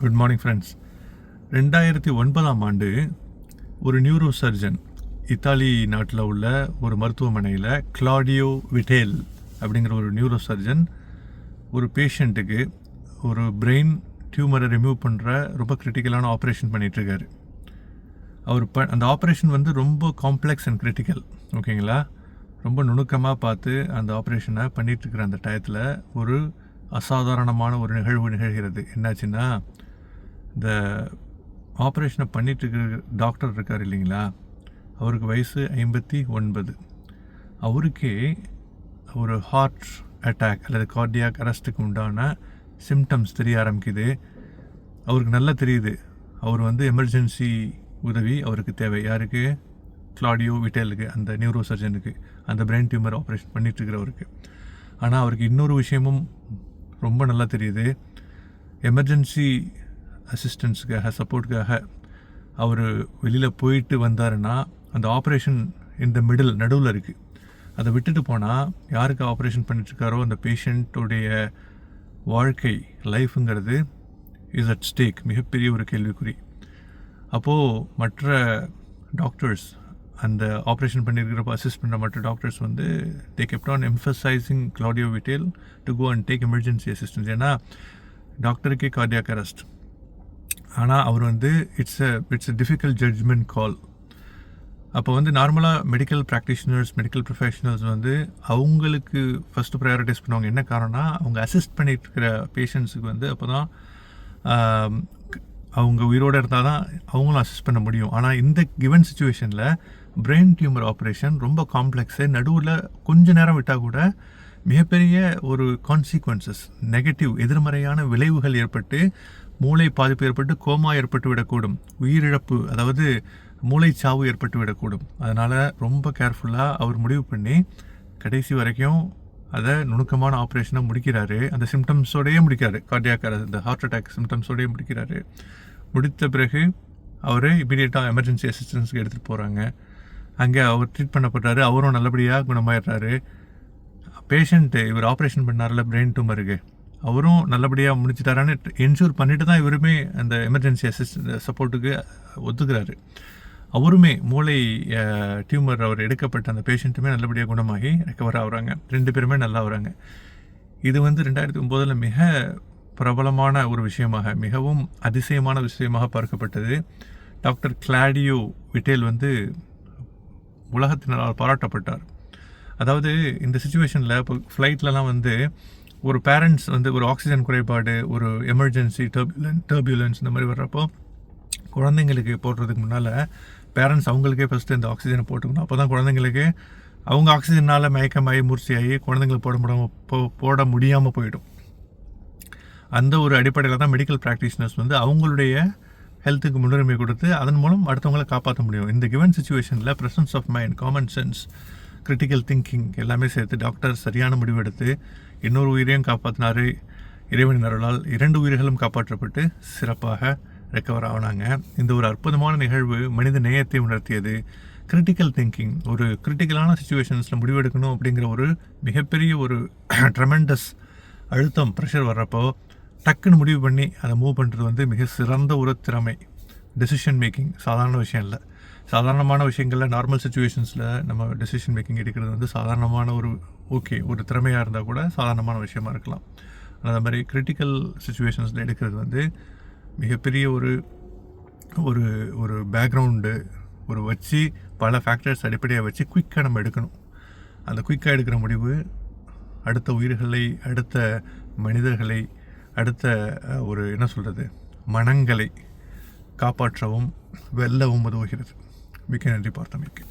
Good morning friends. 2009ஆம் ஆண்டு ஒரு neuro surgeon Italy நாட்டில் உள்ள ஒரு மருத்துவமனையில் கிளாடியோ விட்டேல் அப்படிங்கிற ஒரு நியூரோ சர்ஜன் ஒரு பேஷண்ட்டுக்கு ஒரு பிரெயின் டியூமரை ரிமூவ் பண்ணுற ரொம்ப கிரிட்டிக்கலான ஆப்ரேஷன் பண்ணிகிட்ருக்காரு. அவர் அந்த ஆப்ரேஷன் வந்து ரொம்ப காம்ப்ளெக்ஸ் அண்ட் கிரிட்டிக்கல், ஓகேங்களா. ரொம்ப நுணுக்கமாக பார்த்து அந்த ஆப்ரேஷனை பண்ணிகிட்ருக்கிற அந்த டயத்தில் ஒரு அசாதாரணமான ஒரு நிகழ்வு நிகழ்கிறது. என்னாச்சுன்னா, இந்த ஆப்ரேஷனை பண்ணிகிட்ருக்கிற டாக்டர் இருக்கார் இல்லைங்களா, அவருக்கு வயசு 59. அவருக்கே ஒரு ஹார்ட் அட்டாக் அல்லது கார்டியாக் அரெஸ்ட்டுக்கு உண்டான சிம்டம்ஸ் தெரிய ஆரம்பிக்குது. அவருக்கு நல்லா தெரியுது அவர் வந்து எமர்ஜென்சி உதவி அவருக்கு தேவை. யாருக்கு? கிளாடியோ விட்டேலுக்கு, அந்த நியூரோ சர்ஜனுக்கு, அந்த பிரெயின் டியூமர் ஆப்ரேஷன் பண்ணிகிட்ருக்கிறவருக்கு. ஆனால் அவருக்கு இன்னொரு விஷயமும் ரொம்ப நல்லா தெரியுது. எமர்ஜென்சி அசிஸ்டன்ஸுக்காக, சப்போர்ட்டுக்காக அவர் வெளியில் போயிட்டு வந்தாருன்னா அந்த ஆப்ரேஷன் இந்த நடுவில் இருக்குது. அதை விட்டுட்டு போனால் யாருக்கு ஆப்ரேஷன் பண்ணிட்டுருக்காரோ அந்த பேஷண்ட்டுடைய வாழ்க்கை, லைஃபுங்கிறது இஸ் அட் ஸ்டேக். மிகப்பெரிய ஒரு கேள்விக்குறி. அப்போது மற்ற டாக்டர்ஸ், அந்த ஆப்ரேஷன் பண்ணியிருக்கிறப்ப அசிஸ்ட் பண்ணுற மற்ற டாக்டர்ஸ் வந்து they kept on emphasising Claudio Vitale to go and take emergency assistance. ஏன்னா டாக்டருக்கே கார்டியாக் அரெஸ்ட். ஆனால் அவர் வந்து it's a difficult judgment call. அப்போ வந்து நார்மலாக மெடிக்கல் ப்ராக்டிஷனர்ஸ், மெடிக்கல் ப்ரொஃபஷனல்ஸ் வந்து அவங்களுக்கு ஃபஸ்ட்டு ப்ரையாரிட்டைஸ் பண்ணுவாங்க. என்ன காரணம்னா, அவங்க அசிஸ்ட் பண்ணிட்டு இருக்கிற பேஷண்ட்ஸுக்கு வந்து அப்போ தான் அவங்க உயிரோடு இருந்தால் தான் அவங்களும் அசிஸ்ட் பண்ண முடியும். ஆனால் இந்த கிவன் சுச்சுவேஷனில் பிரெயின் டியூமர் ஆப்ரேஷன் ரொம்ப காம்ப்ளெக்ஸு. நடுவில் கொஞ்ச நேரம் விட்டால் கூட மிகப்பெரிய ஒரு கான்சிக்வன்சஸ், நெகட்டிவ், எதிர்மறையான விளைவுகள் ஏற்பட்டு மூளை பாதிப்பு ஏற்பட்டு கோமா ஏற்பட்டு விடக்கூடும். உயிரிழப்பு, அதாவது மூளைச்சாவு ஏற்பட்டு விடக்கூடும். அதனால் ரொம்ப கேர்ஃபுல்லாக அவர் முடிவு பண்ணி கடைசி வரைக்கும் அதை நுணுக்கமான ஆப்ரேஷனை முடிக்கிறாரு. அந்த சிம்டம்ஸோடையே முடிக்கிறாரு, கார்டியாக் இந்த ஹார்ட் அட்டாக் சிம்டம்ஸோடையே முடிக்கிறாரு. முடித்த பிறகு அவர் இமீடியட்டாக எமர்ஜென்சி அசிஸ்டன்ஸுக்கு எடுத்துகிட்டு போகிறாங்க. அங்கே அவர் ட்ரீட் பண்ணப்படுறாரு. அவரும் நல்லபடியாக குணமாயிடுறாரு. பேஷண்ட்டு, இவர் ஆப்ரேஷன் பண்ணார்ல பிரெயின் டியூமருக்கு, அவரும் நல்லபடியாக முடிச்சிட்டாரான்னு என்ஷூர் பண்ணிட்டு தான் இவருமே அந்த எமர்ஜென்சி சப்போர்ட்டுக்கு ஒத்துக்கிறாரு. அவருமே மூளை டியூமர் அவர் எடுக்கப்பட்ட அந்த பேஷண்ட்டுமே நல்லபடியாக குணமாகி ரெக்கவர் ஆகுறாங்க. 2 பேருமே நல்லா வராங்க. இது வந்து 2009 மிக பிரபலமான ஒரு விஷயமாக, மிகவும் அதிசயமான விஷயமாக பார்க்கப்பட்டது. டாக்டர் கிளாடியோ விட்டேல் வந்து உலகத்தினரால் பாராட்டப்பட்டார். அதாவது இந்த சுச்சுவேஷனில் இப்போ ஃப்ளைட்லலாம் வந்து ஒரு பேரண்ட்ஸ் வந்து ஒரு ஆக்சிஜன் குறைபாடு, ஒரு எமர்ஜென்சி டர்பியூலன்ஸ் இந்த மாதிரி வர்றப்போ குழந்தைங்களுக்கு போடுறதுக்கு முன்னால் பேரண்ட்ஸ் அவங்களுக்கே ஃபஸ்ட்டு இந்த ஆக்சிஜனை போட்டுக்கணும். அப்போ தான் குழந்தைங்களுக்கு அவங்க ஆக்சிஜனால் மயக்கமாகி மூர்ச்சியாகி குழந்தைங்களுக்கு போட முடியாமல் போயிடும். அந்த ஒரு அடிப்படையில் தான் மெடிக்கல் ப்ராக்டிஷனர்ஸ் வந்து அவங்களுடைய ஹெல்த்துக்கு முன்னுரிமை கொடுத்து அதன் மூலம் அடுத்தவங்களை காப்பாற்ற முடியும். இந்த கிவன் சுச்சுவேஷனில் presence of mind, common sense, critical thinking எல்லாமே சேர்த்து டாக்டர் சரியான முடிவெடுத்து இன்னொரு உயிரையும் காப்பாற்றினார். இறைவனின் அருளால் 2 உயிர்களும் காப்பாற்றப்பட்டு சிறப்பாக ரெக்கவர் ஆனாங்க. இந்த ஒரு அற்புதமான நிகழ்வு மனித நேயத்தை உணர்த்தியது. கிரிட்டிக்கல் திங்கிங், ஒரு கிரிட்டிக்கலான சுச்சுவேஷன்ஸில் முடிவெடுக்கணும் அப்படிங்கிற ஒரு மிகப்பெரிய ஒரு ட்ரெமெண்டஸ் அழுத்தம், ப்ரெஷர் வர்றப்போ டக்குன்னு முடிவு பண்ணி அதை மூவ் பண்ணுறது வந்து மிக சிறந்த ஒரு திறமை. டெசிஷன் மேக்கிங் சாதாரண விஷயம் இல்லை. சாதாரணமான விஷயங்களில், நார்மல் சுச்சுவேஷன்ஸில் நம்ம டெசிஷன் மேக்கிங் எடுக்கிறது வந்து சாதாரணமான ஒரு திறமையாக இருந்தால் கூட சாதாரணமான விஷயமா இருக்கலாம். அந்த மாதிரி கிரிட்டிக்கல் சுச்சுவேஷன்ஸில் எடுக்கிறது வந்து மிகப்பெரிய ஒரு பேக்ரவுண்டு வச்சு பல ஃபேக்டர்ஸ் அடிப்படையாக வச்சு குயிக்காக நம்ம எடுக்கணும். அந்த குயிக்காக எடுக்கிற முடிவு அடுத்த உயிர்களை, அடுத்த மனிதர்களை, அடுத்த மனங்களை காப்பாற்றவும் வெல்லவும் உதவுகிறது. மிக்க நன்றி பார்த்தமைக்கு.